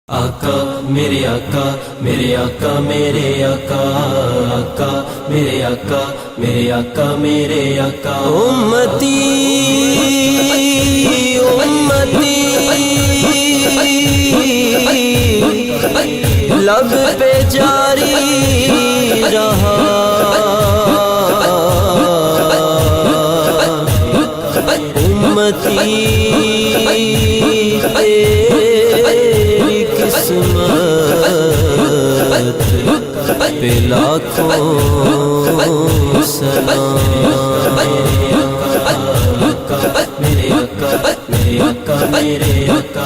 آقا میرے آقا میرے آقا میرے آقا آقا میرے آقا میرے آقا میرے آقا امتی امتی لب پہ جاری رہا امتی پہ لاکھوں سلام میرے آقا میرے آقا میرے آقا میرے آقا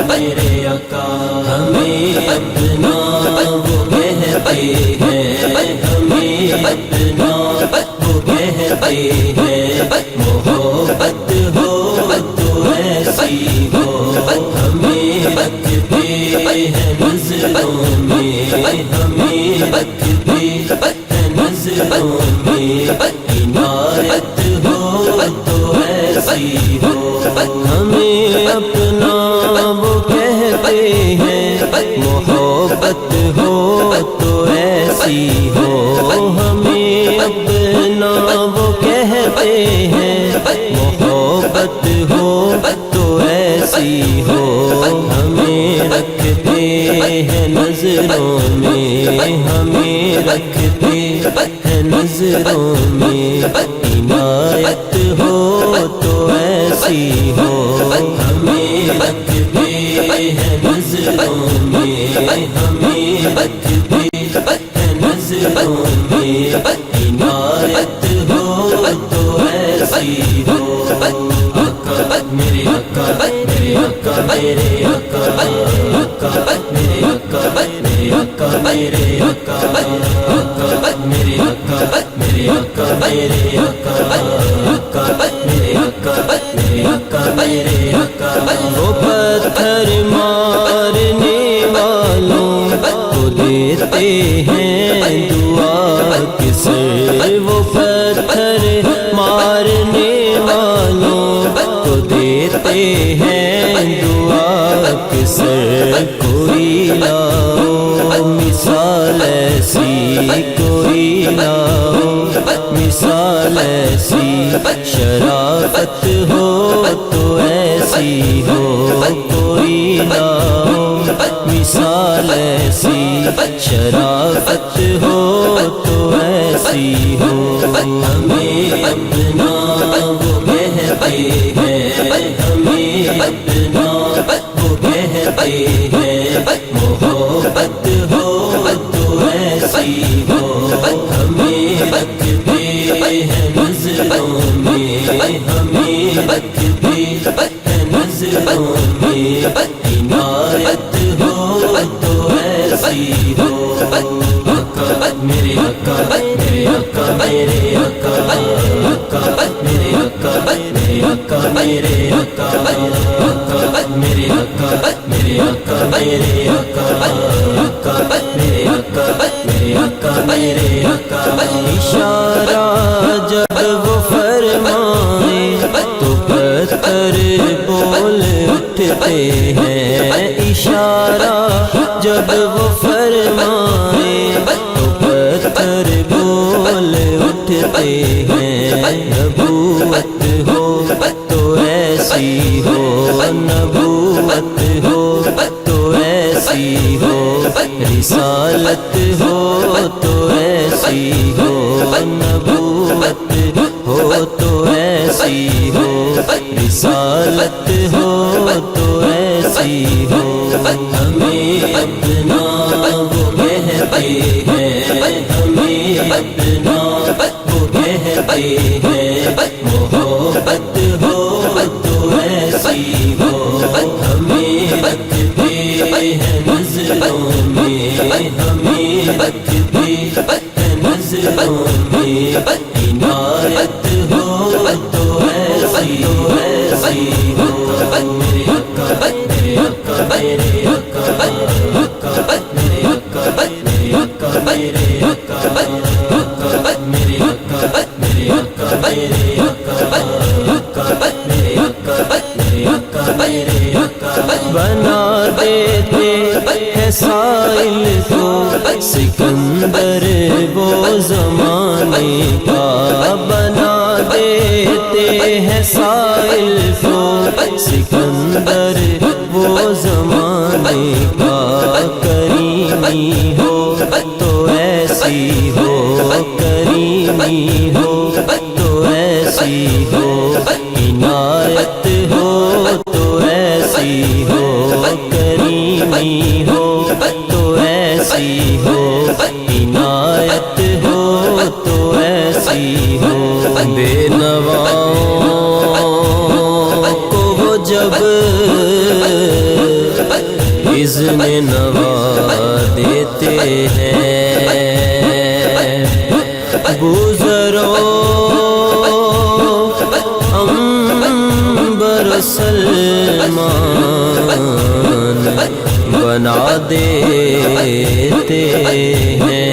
میرے آقا ہمیں اپنا وہ کہتے ہیں ہمیں اپنا وہ کہتے ہیں محبت ہو تو ایسی ہو ہمیں رکھتے ہیں نظروں میں ہمیں رکھتے ہیں نظروں میں عنایت ہو تو ایسی ہو ہمیں اپنا وہ کہتے ہیں محبت ہو تو ایسی ہو ہمیں اپنا وہ کہتے ہیں محبت ہو تو ایسی ہو ہمیں رکھتے ہیں نظروں میں ہمیں رکھتے ہیں نظروں میں عنایت ہو تو ایسی ہو ہمیں رکھتے ہیں نظروں میں ہمیں رکھتے ہیں نظروں میں عنایت ہو تو ایسی ہو آقا میرے آقا میرے آقا میرے آقا آقا میرے آقا میرے آقا میرے آقا آقا میرے آقا میرے آقا میرے آقا آقا میرے آقا میرے آقا میرے آقا وہ پتھر مارنے والوں کو دیتے ہیں دعا کسے وہ پتھر مارنے والوں کو دیتے ہیں دعا کسے کوئی لاؤ مثال ایسی کوئی لاؤ مثال ایسی شرافت ہو تو ایسی ہو کوئی لاؤ مثال ایسی شرافت ہو تو ایسی ہو ہمیں اپنا وہ کہتے ہیں ہمیں اپنا وہ کہتے ہیں محبت ہو تو ایسی ہو ہمیں رکھتے ہیں نظروں میں ہمیں رکھتے ہیں نظروں میں عنایت ہو تو ایسی ہو آقا میرے آقا میرے آقا میرے آقا آقا میرے آقا میرے آقا میرے آقا آقا میرے آقا میرے آقا میرے آقا آقا میرے آقا میرے آقا میرے آقا اشارہ جب وہ فرمائے تو پتھر بول اٹھتے ہیں اشارہ جب وہ فرمائے تو پتھر بول اٹھتے ہیں نبوت ہو تو ایسی ہو نبوت ہو تو ایسی ہو رسالت ہو تو ایسی ہو نبوت ہو تو ایسی ہو رسالت ہو تو ایسی ہو ہمیں اپنا وہ کہتے ہیں ہمیں اپنا وہ کہتے ہیں محبت ہو تو ایسی ہو ہمیں رکھتے ہیں نظروں میں ہمیں رکھتے ہیں نظروں میں عنایت ہو تو ایسی ہو میرے آقا میرے آقا میرے آقا آقا میرے آقا میرے آقا میرے آقا آقا میرے آقا میرے آقا میرے آقا آقا میرے آقا میرے آقا میرے آقا بنا دے ایسی ہو کریمی ہو تو ایسی ہو عنایت ہو تو ایسی ہو کریمی ہو تو ایسی ہو عنایت ہو تو ایسی ہو بے نواؤں کو وہ جب اذن نوا دیتے ہیں بزرو عنبر سلمان بنا دیتے ہیں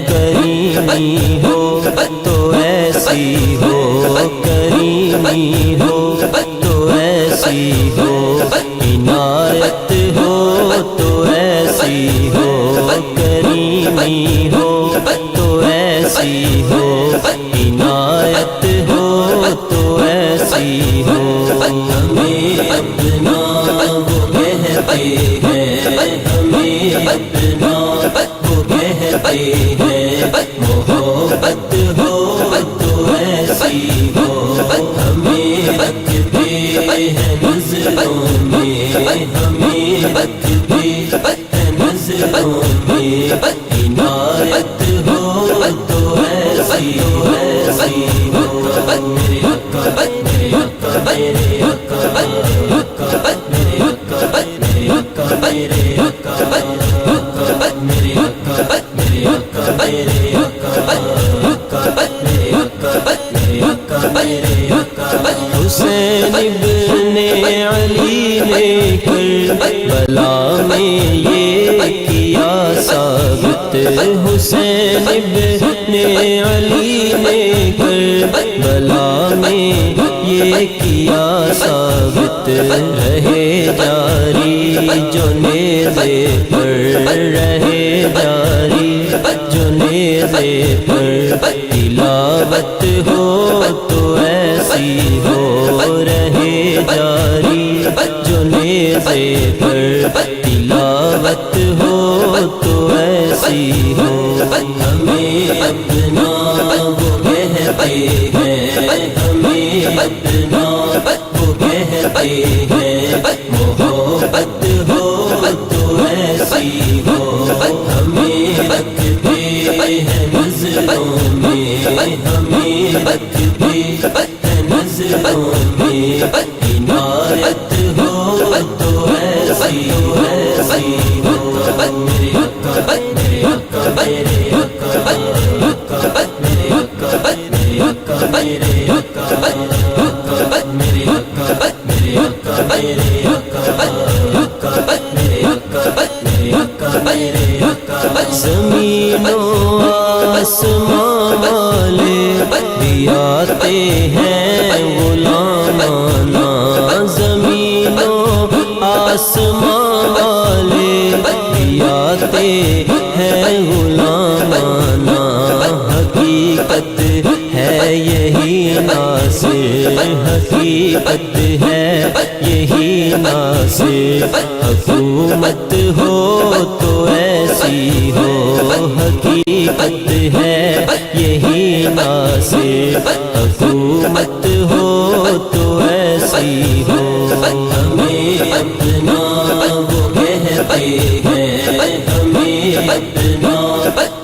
کریمی ہو تو ایسی ہو کریمی ہو تو ایسی ہو عنایت ہو تو ایسی ہو کریمی ہو تو ایسی ہو عنایت ہو تو ایسی ہو ہمیں اپنا وہ کہتے ہیں ہمیں اپنا وہ کہتے ہیں محبت ہو تو ایسی ہو ہمیں رکھتے ہیں نظروں میں ہمیں رکھتے ہیں نظروں میں عنایت ہو تو ایسی ہو ایسی ہو میرے آقا میرے آقا میرے آقا میرے آقا میرے آقا میرے آقا میرے آقا میرے آقا میرے آقا میرے آقا میرے آقا میرے آقا حسین ابن علی نے کربلا میں یہ کیا ثابت حسین ابن علی نے کربلا میں یہ کیا ثابت رہے جاری جو نیزے پر رہے جاری جو نیزے پر تلاوت ہو تو ایسی ہو رہے جاری جو نیزے پر تلاوت ہو تو ایسی ہو ہمیں اپنا وہ کہتے ہیں ہمیں اپنا وہ کہتے ہیں محبت ہو تو ایسی ہو ہمیں رکھتے ہیں نظروں میں ہمیں رکھتے ہیں نظروں میں عنایت ہو تو ایسی ہو ایسی ہو میرے آقا میرے آقا میرے آقا میرے آقا میرے آقا میرے آقا میرے آقا میرے آقا میرے آقا میرے آقا میرے آقا میرے آقا زمین و آسمان والے بھی آتے ہیں غلامانہ زمین و آسمان والے بھی آتے ہیں غلامانہ حقیقت ہے یہی ناصر حقیقت ہے یہی ناصر حکومت ہو تو ایسی ہو حقیقت ہے یہی ناصر حکومت ہو تو ایسی ہو ہمیں اپنا وہ کہتے ہیں ہمیں اپنا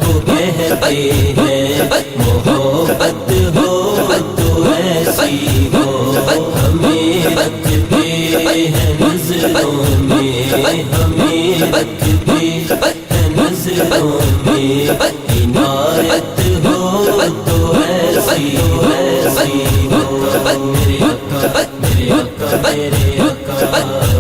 وہ کہتے ہیں محبت ہو تو ایسی ہو ہمیں رکھتے ہیں نظروں میں ہمیں رکھتے ہیں نظروں میں عنایت ہو تو ایسی ہو ایسی ہو میرے آقا میرے آقا میرے آقا